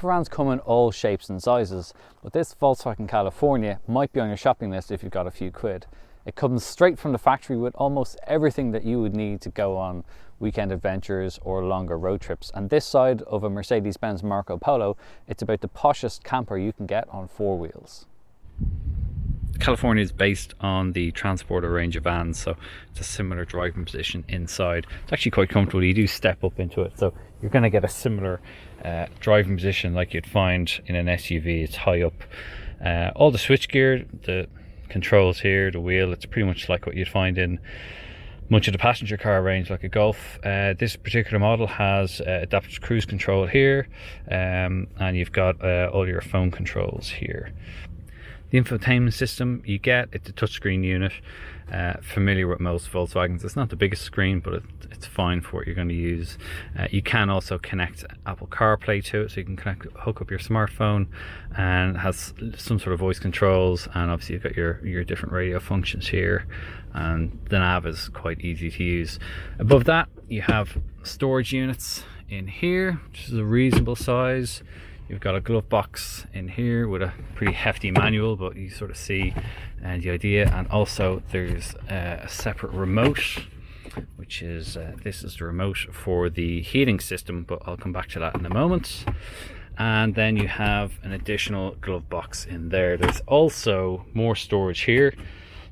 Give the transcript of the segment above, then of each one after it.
Vans come in all shapes and sizes, but this Volkswagen California might be on your shopping list if you've got a few quid. It comes straight from the factory with almost everything that you would need to go on weekend adventures or longer road trips. And this side of a Mercedes-Benz Marco Polo, it's about the poshest camper you can get on four wheels. California is based on the Transporter range of vans, so it's a similar driving position inside. It's actually quite comfortable. You do step up into it, so you're going to get a similar driving position like you'd find in an SUV. It's high up. All the switchgear, the controls here, the wheel, it's pretty much like what you'd find in much of the passenger car range, like a Golf. This particular model has adaptive cruise control here, and you've got all your phone controls here. The infotainment system you get, it's a touchscreen unit, familiar with most Volkswagens. It's not the biggest screen, but it's fine for what you're going to use. You can also connect Apple CarPlay to it, so you can hook up your smartphone, and it has some sort of voice controls, and obviously you've got your different radio functions here, and the nav is quite easy to use. Above that you have storage units in here, which is a reasonable size. You've got a glove box in here with a pretty hefty manual, but you sort of see the idea. And also there's a separate remote, which is this is the remote for the heating system, but I'll come back to that in a moment. And then you have an additional glove box in there. There's also more storage here.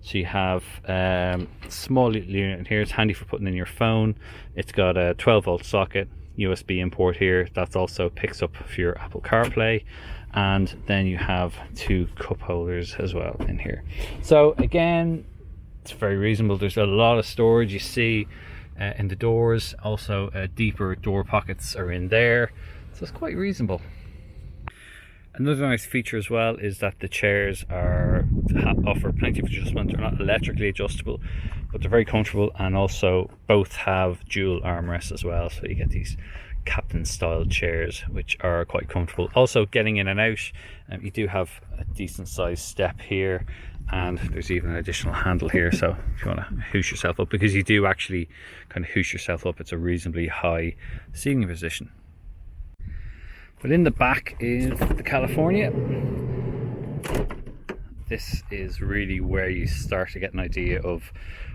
So you have a small unit in here. It's handy for putting in your phone. It's got a 12-volt socket, USB import here. That also picks up for your Apple CarPlay, and then you have two cup holders as well in here. So again, it's very reasonable. There's a lot of storage you see in the doors. Also deeper door pockets are in there, so it's quite reasonable. Another nice feature as well is that the chairs offer plenty of adjustment. They're not electrically adjustable, but they're very comfortable, and also both have dual armrests as well, so you get these captain style chairs which are quite comfortable. Also getting in and out, you do have a decent sized step here, and there's even an additional handle here, so if you want to hoosh yourself up, because you do actually kind of hoosh yourself up, it's a reasonably high seating position. But in the back is the California. This is really where you start to get an idea of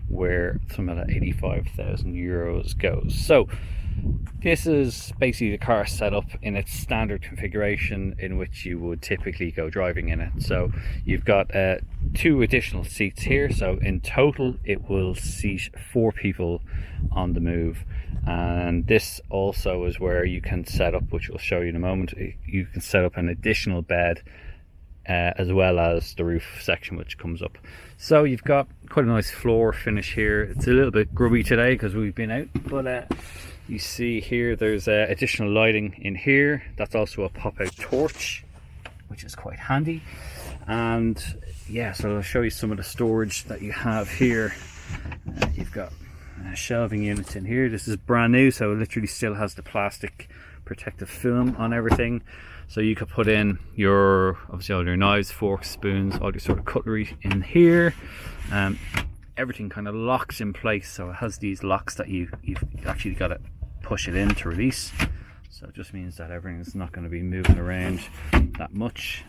where some of that 85,000 euros goes. So this is basically the car set up in its standard configuration in which you would typically go driving in it. So you've got two additional seats here, so in total it will seat 4 people on the move. And this also is where you can set up, which we'll show you in a moment, you can set up an additional bed as well as the roof section which comes up. So you've got quite a nice floor finish here. It's a little bit grubby today because we've been out, but you see here there's additional lighting in here. That's also a pop-out torch, which is quite handy. And yeah, so I'll show you some of the storage that you have here. You've got shelving units in here. This is brand new, so it literally still has the plastic protective film on everything. So you could put in your, obviously, all your knives, forks, spoons, all your sort of cutlery in here. Everything kind of locks in place, so it has these locks that you've actually got to push it in to release. So it just means that everything's not going to be moving around that much.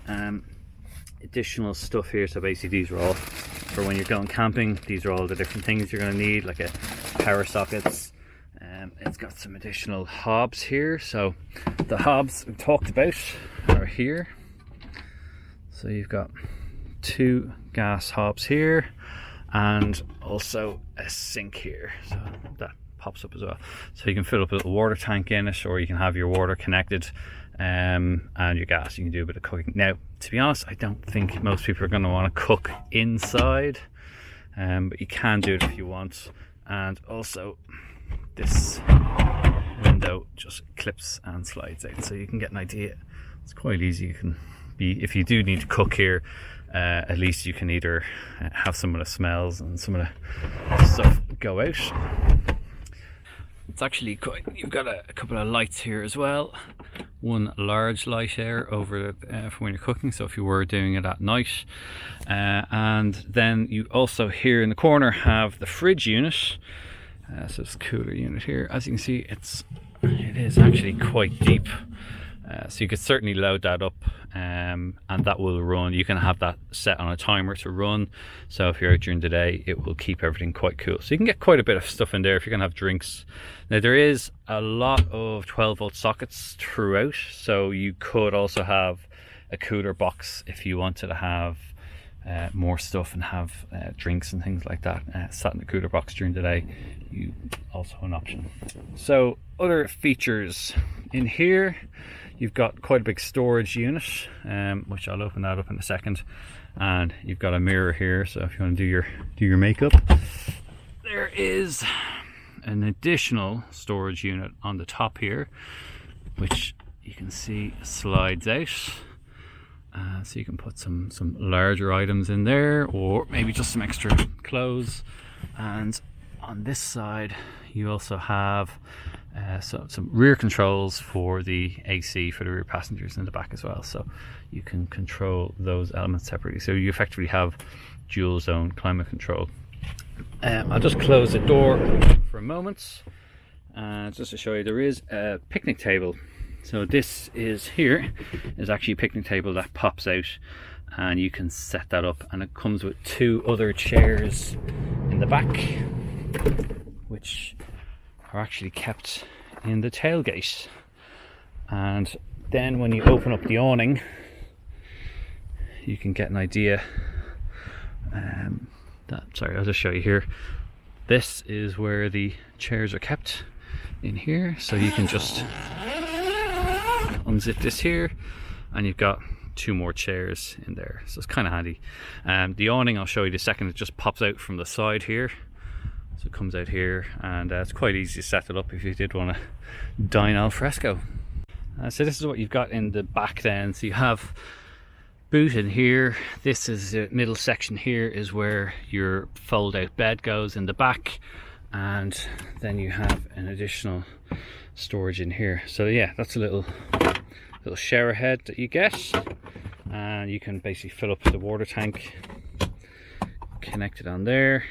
Additional stuff here, so basically these are all for when you're going camping. These are all the different things you're going to need, like a power sockets. It's got some additional hobs here, so the hobs we talked about are here. So you've got 2 gas hobs here, and also a sink here, so that pops up as well. So you can fill up a little water tank in it, or you can have your water connected, and your gas. You can do a bit of cooking. Now, to be honest, I don't think most people are going to want to cook inside, but you can do it if you want. And also this window just clips and slides out, so you can get an idea. It's quite easy. You can be, if you do need to cook here, at least you can either have some of the smells and some of the stuff go out. It's actually quite, you've got a couple of lights here as well. One large light here over for when you're cooking, so if you were doing it at night. And then you also here in the corner have the fridge unit. So it's a cooler unit here. As you can see, it is actually quite deep. So you could certainly load that up, and that will run. You can have that set on a timer to run, so if you're out during the day it will keep everything quite cool. So you can get quite a bit of stuff in there if you're gonna have drinks. Now there is a lot of 12-volt sockets throughout, so you could also have a cooler box if you wanted to have more stuff and have drinks and things like that sat in the cooler box during the day. Also an option. So other features in here, you've got quite a big storage unit, which I'll open that up in a second, and you've got a mirror here, so if you want to do your makeup. There is an additional storage unit on the top here, which you can see slides out. So you can put some larger items in there, or maybe just some extra clothes. And on this side you also have some rear controls for the AC for the rear passengers in the back as well, so you can control those elements separately. So you effectively have dual zone climate control. I'll just close the door for a moment, just to show you there is a picnic table. So this is actually a picnic table that pops out, and you can set that up, and it comes with 2 other chairs in the back, which are actually kept in the tailgate. And then when you open up the awning, you can get an idea. Sorry, I'll just show you here. This is where the chairs are kept in here, so you can just unzip this here and you've got 2 more chairs in there, so it's kind of handy. The awning, I'll show you in a second, it just pops out from the side here, so it comes out here, and it's quite easy to set it up if you did want to dine al fresco. So this is what you've got in the back then. So you have boot in here. This is the middle section here, is where your fold out bed goes in the back, and then you have an additional storage in here. So yeah, that's a little shower head that you get, and you can basically fill up the water tank, connect it on there,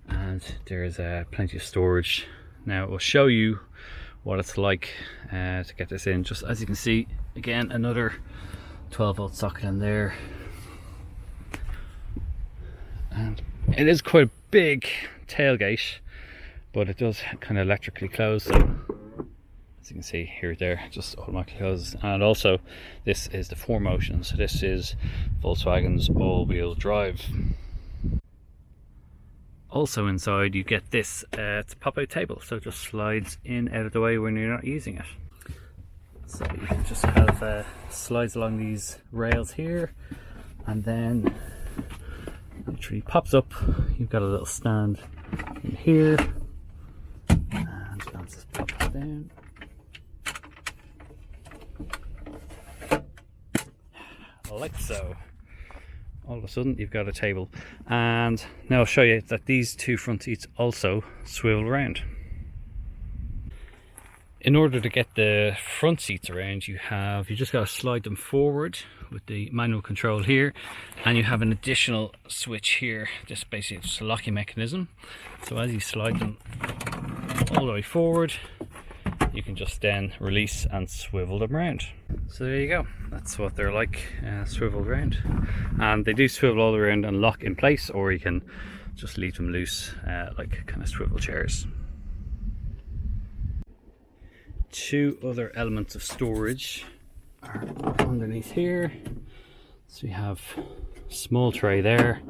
and there's plenty of storage. Now we'll show you what it's like to get this in. Just as you can see, again, another 12-volt socket in there, and it is quite a big tailgate, but it does kind of electrically close, so as you can see here, there, just automatically closes. And also this is the 4Motion, so this is Volkswagen's all-wheel drive. Also inside you get this, it's a pop-out table, so it just slides in out of the way when you're not using it. So you can just have slides along these rails here, and then literally pops up. You've got a little stand in here, and I'll just pop it down. Like so. All of a sudden you've got a table, and now I'll show you that these 2 front seats also swivel around. In order to get the front seats around, you just got to slide them forward with the manual control here, and you have an additional switch here. This basically is a locking mechanism, so as you slide them all the way forward, you can just then release and swivel them around. So there you go, that's what they're like, swiveled around. And they do swivel all around and lock in place, or you can just leave them loose like kind of swivel chairs. 2 other elements of storage are underneath here. So we have a small tray there,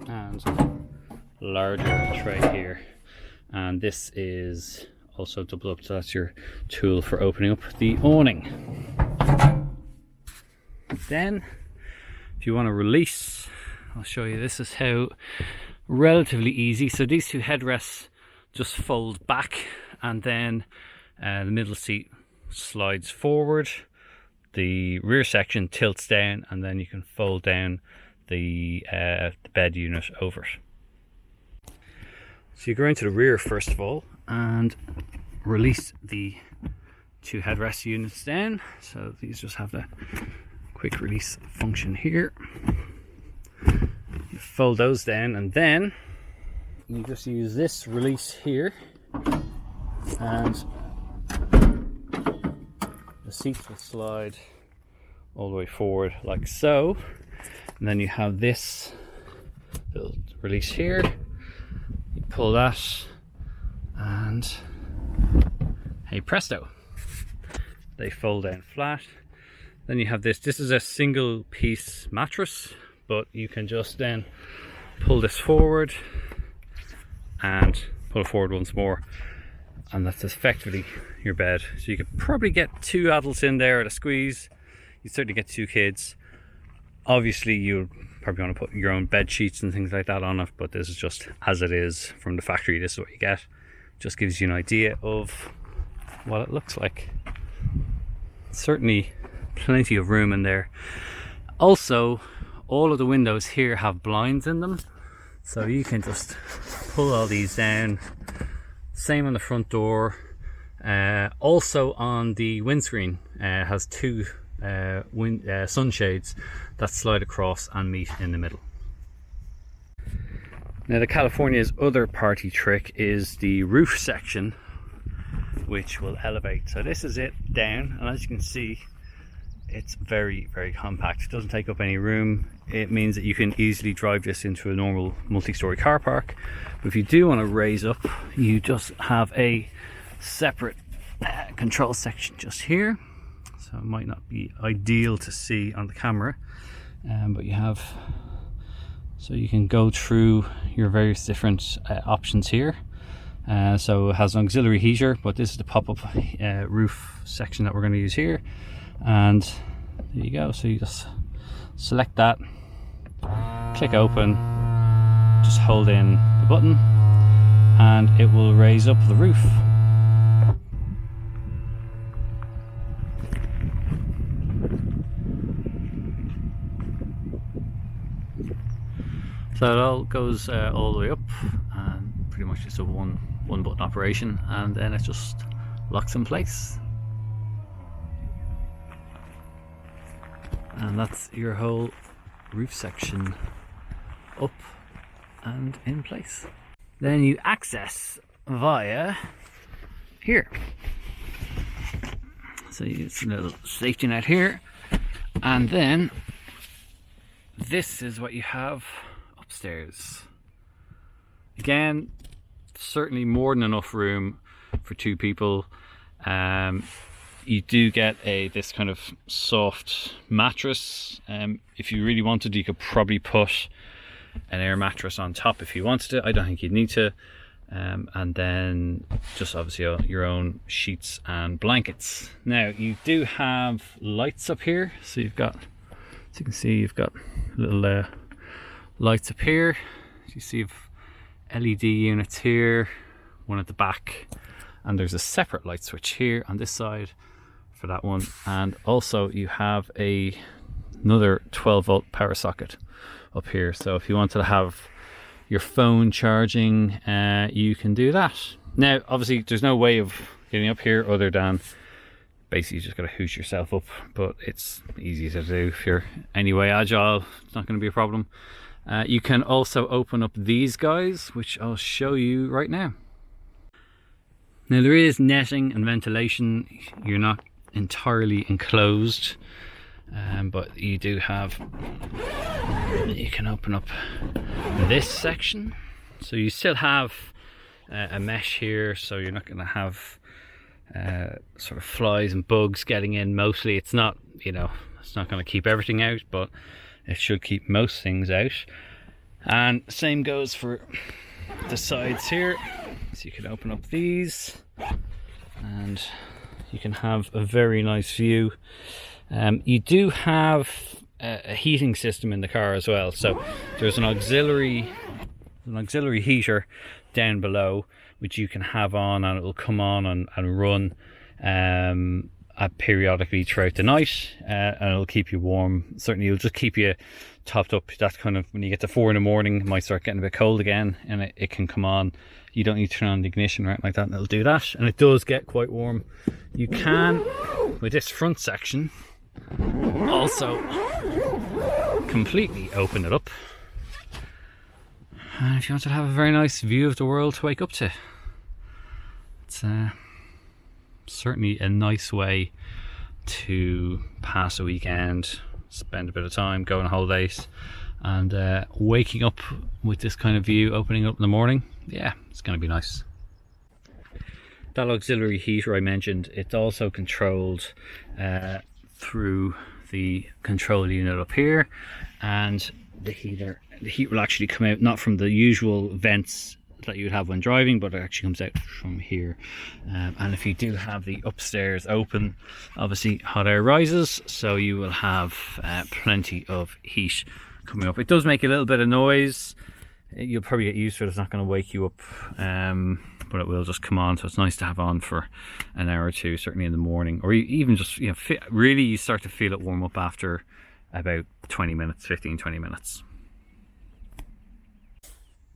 and larger tray here, and this is also double up, so that's your tool for opening up the awning. Then if you want to release, I'll show you, this is how relatively easy. So these 2 headrests just fold back, and then the middle seat slides forward, the rear section tilts down, and then you can fold down the bed unit over it. So you go into the rear first of all and release the 2 headrest units down. So these just have the quick release function here. You fold those down, and then you just use this release here and the seats will slide all the way forward like so, and then you have this little release here. You pull that and hey presto, they fold down flat. Then you have this is a single piece mattress, but you can just then pull this forward and pull it forward once more, and that's effectively your bed. So you could probably get 2 adults in there at a squeeze. You certainly get 2 kids. Obviously you'll probably want to put your own bed sheets and things like that on it, but this is just as it is from the factory. This is what you get. Just gives you an idea of what it looks like. Certainly plenty of room in there. Also, all of the windows here have blinds in them, so you can just pull all these down. Same on the front door. Also on the windscreen, has 2 sunshades that slide across and meet in the middle. Now the California's other party trick is the roof section, which will elevate. So this is it down, and as you can see, it's very, very compact. It doesn't take up any room. It means that you can easily drive this into a normal multi-story car park. But if you do want to raise up, you just have a separate control section just here. So it might not be ideal to see on the camera, but you have, so you can go through your various different options here. So it has an auxiliary heater, but this is the pop-up roof section that we're going to use here. And there you go. So you just select that, click open, just hold in the button, and it will raise up the roof. So it all goes all the way up, and pretty much it's a one button operation, and then it just locks in place. And that's your whole roof section up and in place. Then you access via here. So you use a little safety net here, and then this is what you have upstairs. Again, certainly more than enough room for 2 people. You do get this kind of soft mattress. If you really wanted, you could probably put an air mattress on top if you wanted to. I don't think you'd need to. And then just obviously your own sheets and blankets. Now you do have lights up here, so you've got, as you can see, you've got little lights up here. You see you've LED units here, one at the back, and there's a separate light switch here on this side for that one. And also you have another 12-volt power socket up here, so if you wanted to have your phone charging, you can do that. Now obviously there's no way of getting up here other than basically you just got to hoosh yourself up, but it's easy to do. If you're anyway agile, it's not going to be a problem. You can also open up these guys, which I'll show you right now. Now there is netting and ventilation. You're not entirely enclosed, but you do have, you can open up this section. So you still have a mesh here, so you're not going to have sort of flies and bugs getting in. Mostly it's not, it's not going to keep everything out, but it should keep most things out. And same goes for the sides here. So you can open up these and you can have a very nice view. You do have a heating system in the car as well. So there's an auxiliary heater down below, which you can have on, and it will come on and run periodically throughout the night, and it'll keep you warm. Certainly it'll just keep you topped up. That's kind of when you get to 4 in the morning, it might start getting a bit cold again, and it can come on. You don't need to turn on the ignition or anything like that, and it'll do that, and it does get quite warm. You can, with this front section, also completely open it up, and if you want to have a very nice view of the world to wake up to, it's certainly a nice way to pass a weekend, spend a bit of time, go on holidays, and waking up with this kind of view opening up in the morning, yeah, it's going to be nice. That auxiliary heater I mentioned, it's also controlled through the control unit up here, and the heat will actually come out not from the usual vents that you would have when driving, but it actually comes out from here. And if you do have the upstairs open, obviously hot air rises, so you will have plenty of heat coming up. It does make a little bit of noise. You'll probably get used to it. It's not going to wake you up, but it will just come on, so it's nice to have on for an hour or two, certainly in the morning, or even just, you know, really you start to feel it warm up after about 20 minutes, 15-20 minutes.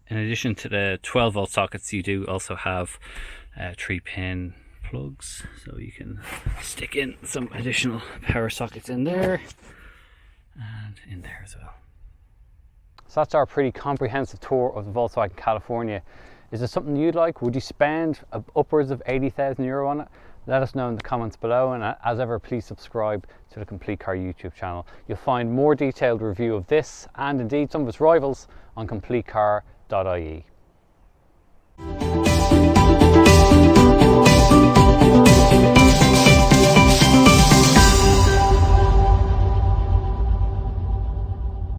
In addition to the 12 volt sockets, you do also have 3-pin plugs, so you can stick in some additional power sockets in there and in there as well. So that's our pretty comprehensive tour of the Volkswagen California. Is it something you'd like? Would you spend upwards of €80,000 on it? Let us know in the comments below, and as ever, please subscribe to the Complete Car YouTube channel. You'll find more detailed review of this and indeed some of its rivals on CompleteCar.ie.